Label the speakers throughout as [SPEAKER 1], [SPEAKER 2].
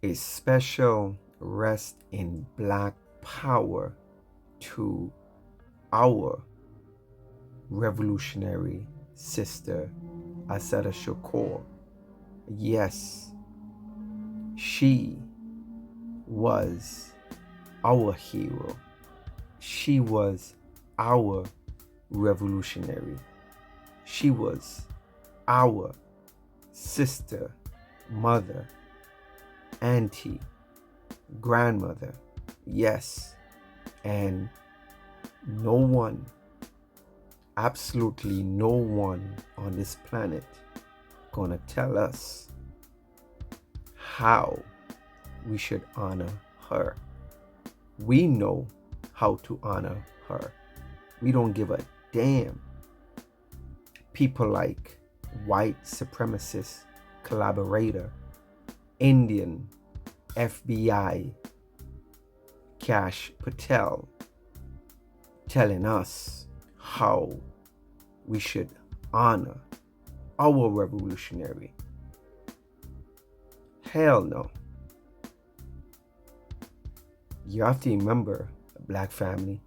[SPEAKER 1] a special rest in Black power to our revolutionary sister, Assata Shakur. Yes, she was our hero. She was our revolutionary. She was our sister, mother, auntie, grandmother. Yes, and no one, absolutely no one on this planet gonna tell us how we should honor her. We know how to honor her. We don't give a damn. People like white supremacist collaborator, Indian FBI Kash Patel telling us how we should honor our revolutionary. Hell no. You have to remember, Black family,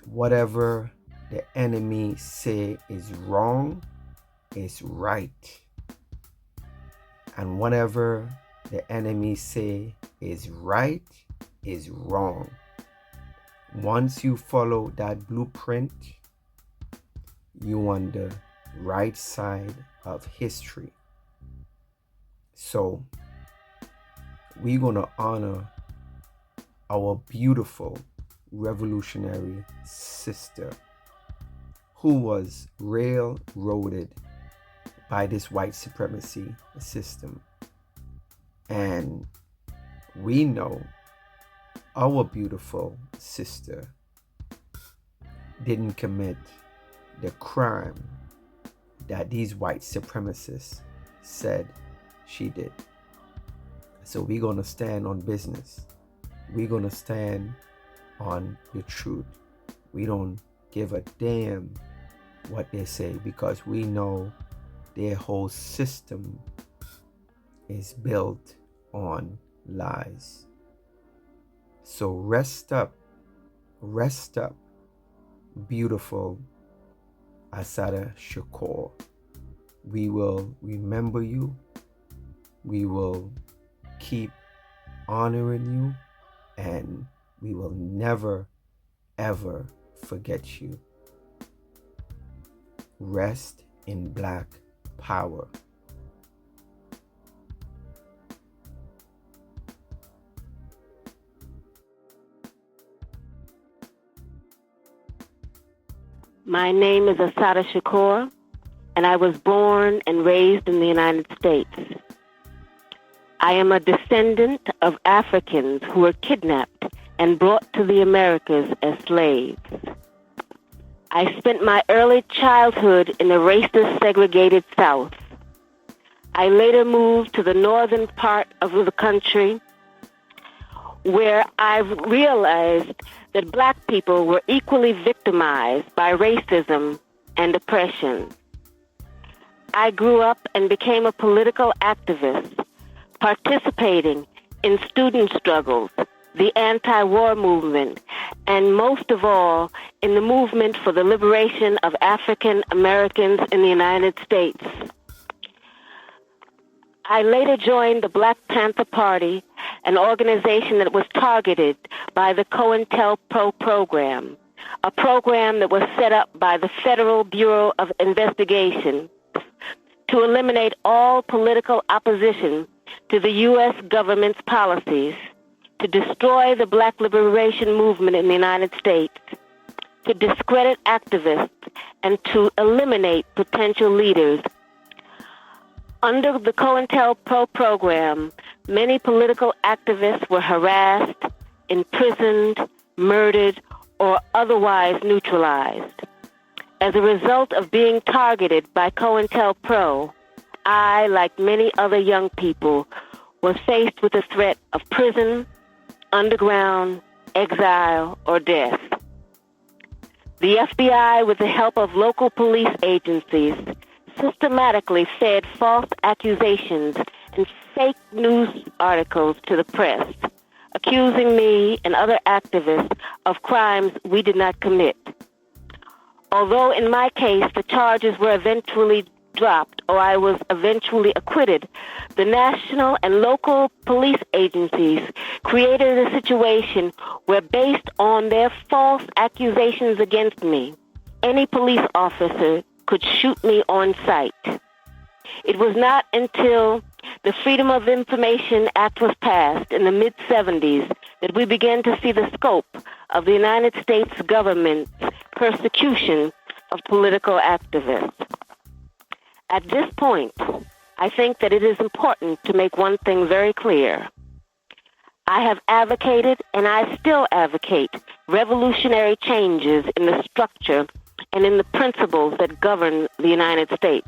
[SPEAKER 1] whatever the enemy say is wrong is right. And whatever the enemy say is right is wrong. Once you follow that blueprint, you on the right side of history. So we're gonna honor our beautiful revolutionary sister who was railroaded by this white supremacy system. And we know our beautiful sister didn't commit the crime that these white supremacists said she did. So we're gonna stand on business. We're gonna stand on the truth. We don't give a damn what they say, because we know their whole system is built on lies. So rest up, beautiful Assata Shakur. We will remember you. We will keep honoring you, and we will never, ever forget you. Rest in Black power.
[SPEAKER 2] My name is Assata Shakur, and I was born and raised in the United States. I am a descendant of Africans who were kidnapped and brought to the Americas as slaves. I spent my early childhood in the racist, segregated South. I later moved to the northern part of the country, where I've realized that Black people were equally victimized by racism and oppression. I grew up and became a political activist, participating in student struggles, the anti-war movement, and most of all, in the movement for the liberation of African Americans in the United States. I later joined the Black Panther Party, an organization that was targeted by the COINTELPRO program, a program that was set up by the Federal Bureau of Investigation to eliminate all political opposition to the U.S. government's policies, to destroy the Black liberation movement in the United States, to discredit activists, and to eliminate potential leaders. Under the COINTELPRO program, many political activists were harassed, imprisoned, murdered, or otherwise neutralized. As a result of being targeted by COINTELPRO, I, like many other young people, was faced with the threat of prison, underground, exile, or death. The FBI, with the help of local police agencies, systematically fed false accusations and fake news articles to the press, accusing me and other activists of crimes we did not commit. Although in my case the charges were eventually dropped or I was eventually acquitted, the national and local police agencies created a situation where, based on their false accusations against me, any police officer could shoot me on sight. It was not until the Freedom of Information Act was passed in the mid-'70s that we began to see the scope of the United States government's persecution of political activists. At this point, I think that it is important to make one thing very clear. I have advocated, and I still advocate, revolutionary changes in the structure and in the principles that govern the United States.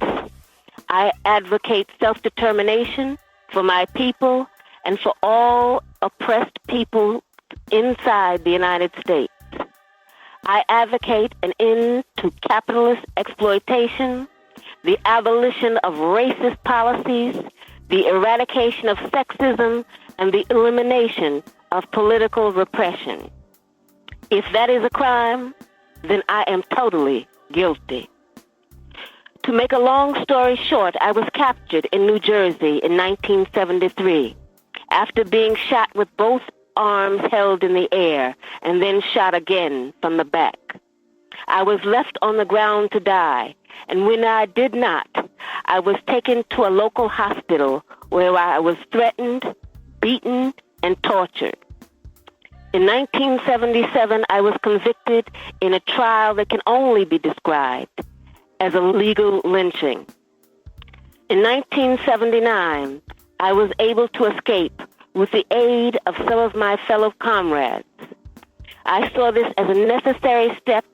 [SPEAKER 2] I advocate self-determination for my people and for all oppressed people inside the United States. I advocate an end to capitalist exploitation, the abolition of racist policies, the eradication of sexism, and the elimination of political repression. If that is a crime, then I am totally guilty. To make a long story short, I was captured in New Jersey in 1973 after being shot with both arms held in the air and then shot again from the back. I was left on the ground to die, and when I did not, I was taken to a local hospital where I was threatened, beaten, and tortured. In 1977, I was convicted in a trial that can only be described as a legal lynching. In 1979, I was able to escape with the aid of some of my fellow comrades. I saw this as a necessary step,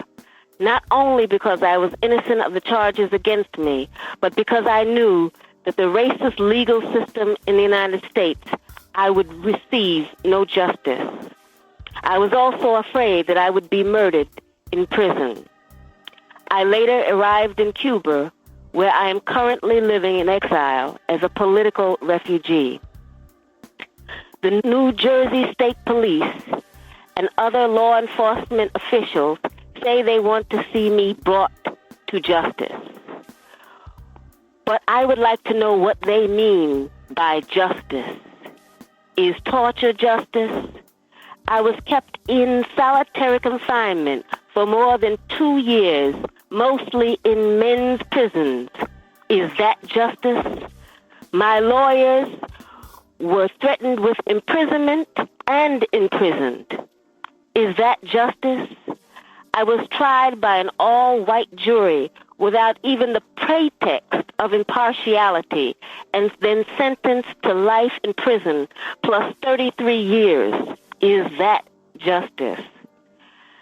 [SPEAKER 2] not only because I was innocent of the charges against me, but because I knew that the racist legal system in the United States, I would receive no justice. I was also afraid that I would be murdered in prison. I later arrived in Cuba, where I am currently living in exile as a political refugee. The New Jersey State Police and other law enforcement officials say they want to see me brought to justice. But I would like to know what they mean by justice. Is torture justice? I was kept in solitary confinement for more than 2 years, mostly in men's prisons. Is that justice? My lawyers were threatened with imprisonment and imprisoned. Is that justice? I was tried by an all-white jury without even the pretext of impartiality and then sentenced to life in prison plus 33 years. Is that justice?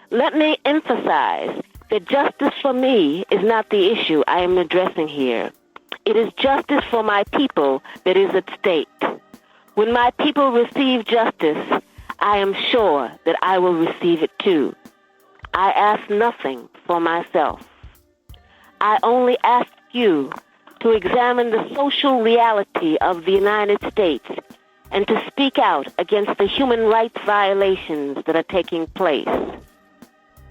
[SPEAKER 2] Let me emphasize that justice for me is not the issue I am addressing here. It is justice for my people that is at stake. When my people receive justice, I am sure that I will receive it too. I ask nothing for myself. I only ask you to examine the social reality of the United States and to speak out against the human rights violations that are taking place.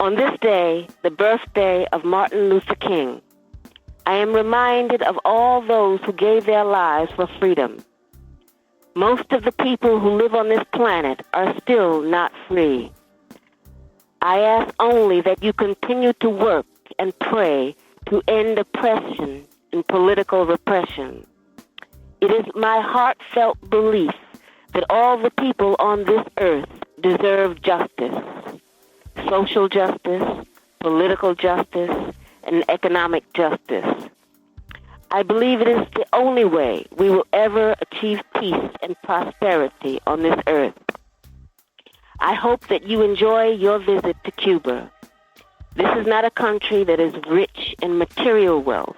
[SPEAKER 2] On this day, the birthday of Martin Luther King, I am reminded of all those who gave their lives for freedom. Most of the people who live on this planet are still not free. I ask only that you continue to work and pray to end oppression and political repression. It is my heartfelt belief that all the people on this earth deserve justice, social justice, political justice, and economic justice. I believe it is the only way we will ever achieve peace and prosperity on this earth. I hope that you enjoy your visit to Cuba. This is not a country that is rich in material wealth,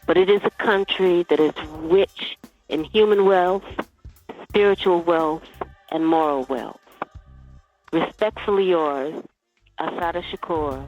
[SPEAKER 2] but it is a country that is rich in human wealth, spiritual wealth, and moral wealth. Respectfully yours, Assata Shakur.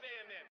[SPEAKER 3] saying that.